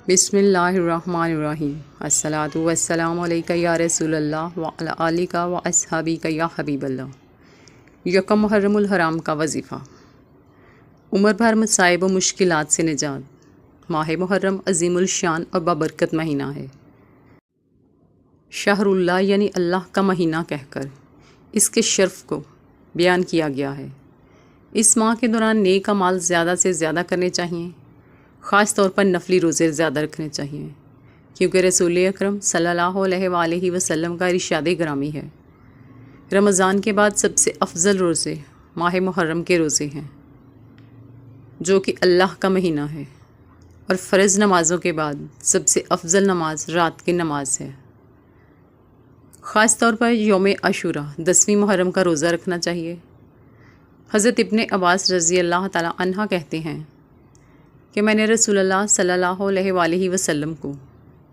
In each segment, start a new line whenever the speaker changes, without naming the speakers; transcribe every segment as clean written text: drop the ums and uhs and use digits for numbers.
بسم اللہ الرحمن الرحیم الصلاۃ والسلام علیک یا رسول اللہ وعلی آلک و اصحابک یا حبیب اللہ۔ یکم محرم الحرام کا وظیفہ۔ عمر بھر مصائب و مشکلات سے نجات۔ ماہ محرم عظیم الشان اور بابرکت مہینہ ہے۔ شہر اللہ یعنی اللہ کا مہینہ کہہ کر اس کے شرف کو بیان کیا گیا ہے۔ اس ماہ کے دوران نیک اعمال زیادہ سے زیادہ کرنے چاہئیں، خاص طور پر نفلی روزے زیادہ رکھنے چاہیے، کیونکہ رسول اکرم صلی اللہ علیہ وآلہ وسلم کا ارشاد گرامی ہے، رمضان کے بعد سب سے افضل روزے ماہ محرم کے روزے ہیں، جو کہ اللہ کا مہینہ ہے، اور فرض نمازوں کے بعد سب سے افضل نماز رات کی نماز ہے۔ خاص طور پر یوم عاشوراء 10ویں محرم کا روزہ رکھنا چاہیے۔ حضرت ابن عباس رضی اللہ تعالی عنہ کہتے ہیں کہ میں نے رسول اللہ صلی اللہ علیہ وآلہ وسلم کو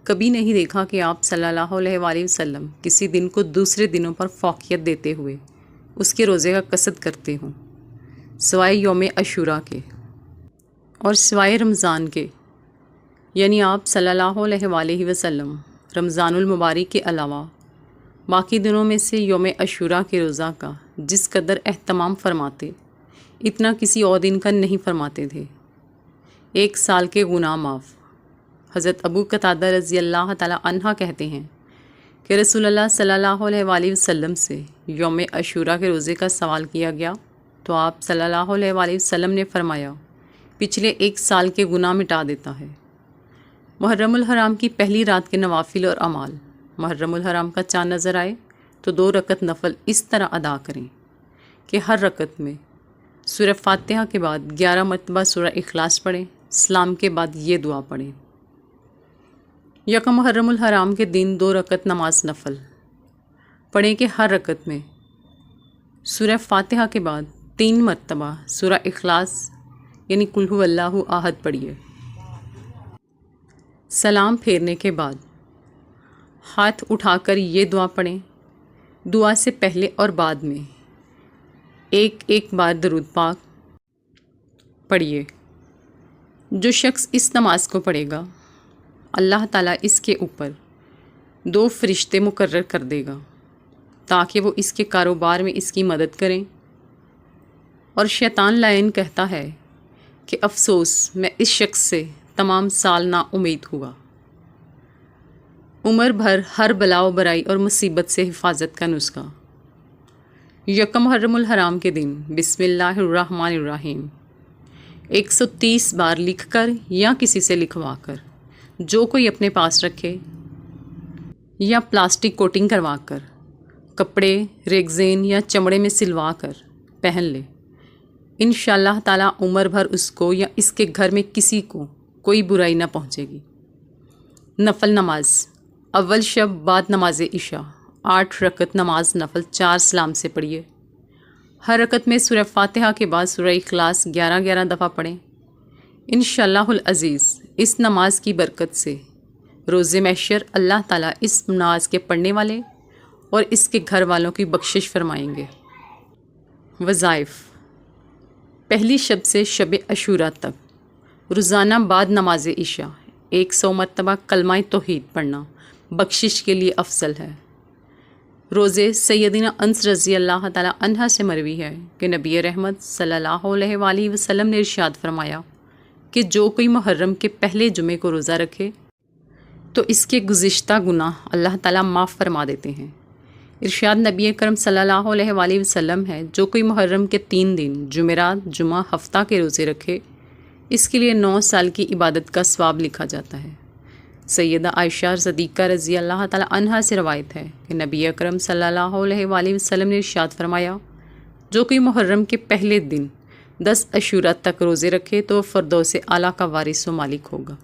کبھی نہیں دیکھا کہ آپ صلی اللہ علیہ وآلہ وسلم کسی دن کو دوسرے دنوں پر فوقیت دیتے ہوئے اس کے روزے کا قصد کرتے ہوں، سوائے یوم عاشوراء کے اور سوائے رمضان کے، یعنی آپ صلی اللہ علیہ وآلہ وسلم رمضان المبارک کے علاوہ باقی دنوں میں سے یوم عاشوراء کے روزہ کا جس قدر اہتمام فرماتے اتنا کسی اور دن کا نہیں فرماتے تھے۔ 1 سال کے گناہ معاف۔ حضرت ابو قتادہ رضی اللہ تعالی عنہ کہتے ہیں کہ رسول اللہ صلی اللہ علیہ وآلہ وسلم سے یوم عاشوراء کے روزے کا سوال کیا گیا تو آپ صلی اللہ علیہ وآلہ وسلم نے فرمایا پچھلے 1 سال کے گناہ مٹا دیتا ہے۔ محرم الحرام کی پہلی رات کے نوافل اور اعمال۔ محرم الحرام کا چاند نظر آئے تو 2 رکعت نفل اس طرح ادا کریں کہ ہر رکعت میں سورہ فاتحہ کے بعد 11 مرتبہ سورہ اخلاص پڑھیں، سلام کے بعد یہ دعا پڑھیں۔ یکم محرم الحرام کے دن 2 رکعت نماز نفل پڑھیں کہ ہر رکعت میں سورہ فاتحہ کے بعد 3 مرتبہ سورہ اخلاص یعنی قل ھو اللہ احد پڑھیے۔ سلام پھیرنے کے بعد ہاتھ اٹھا کر یہ دعا پڑھیں۔ دعا سے پہلے اور بعد میں ایک بار درود پاک پڑھیے۔ جو شخص اس نماز کو پڑھے گا اللہ تعالیٰ اس کے اوپر 2 فرشتے مقرر کر دے گا تاکہ وہ اس کے کاروبار میں اس کی مدد کریں، اور شیطان لعین کہتا ہے کہ افسوس میں اس شخص سے تمام سال نا امید ہوا۔ عمر بھر ہر بلا و برائی اور مصیبت سے حفاظت کا نسخہ۔ یکم محرم الحرام کے دن بسم اللہ الرحمن الرحیم 130 بار لکھ کر یا کسی سے لکھوا کر جو کوئی اپنے پاس رکھے یا پلاسٹک کوٹنگ کروا کر کپڑے، ریگزین یا چمڑے میں سلوا کر پہن لے، انشاءاللہ تعالیٰ عمر بھر اس کو یا اس کے گھر میں کسی کو کوئی برائی نہ پہنچے گی۔ نفل نماز۔ اول شب بعد نماز عشاء 8 رکعت نماز نفل 4 سلام سے پڑھیے۔ ہر رکعت میں سورہ فاتحہ کے بعد سورہ اخلاص 11 دفعہ پڑھیں۔ انشاءاللہ العزیز اس نماز کی برکت سے روز محشر اللہ تعالیٰ اس نماز کے پڑھنے والے اور اس کے گھر والوں کی بخشش فرمائیں گے۔ وظائف۔ پہلی شب سے شب عاشوراء تک روزانہ بعد نماز عشاء 100 مرتبہ کلمہ توحید پڑھنا بخشش کے لیے افضل ہے۔ روزے سیدنا انس رضی اللہ تعالی عنہ سے مروی ہے کہ نبی رحمت صلی اللہ علیہ وآلہ وسلم نے ارشاد فرمایا کہ جو کوئی محرم کے پہلے جمعے کو روزہ رکھے تو اس کے گزشتہ گناہ اللہ تعالیٰ معاف فرما دیتے ہیں۔ ارشاد نبی اکرم صلی اللہ علیہ وآلہ وسلم ہے جو کوئی محرم کے 3 دن جمعرات، جمعہ، ہفتہ کے روزے رکھے اس کے لیے 9 سال کی عبادت کا ثواب لکھا جاتا ہے۔ سیدہ عائشہ صدیقہ رضی اللہ تعالی عنہا سے روایت ہے کہ نبی اکرم صلی اللہ علیہ وآلہ وسلم نے ارشاد فرمایا جو کوئی محرم کے پہلے دن 10 عاشوراء تک روزے رکھے تو فردوس اعلیٰ کا وارث و مالک ہوگا۔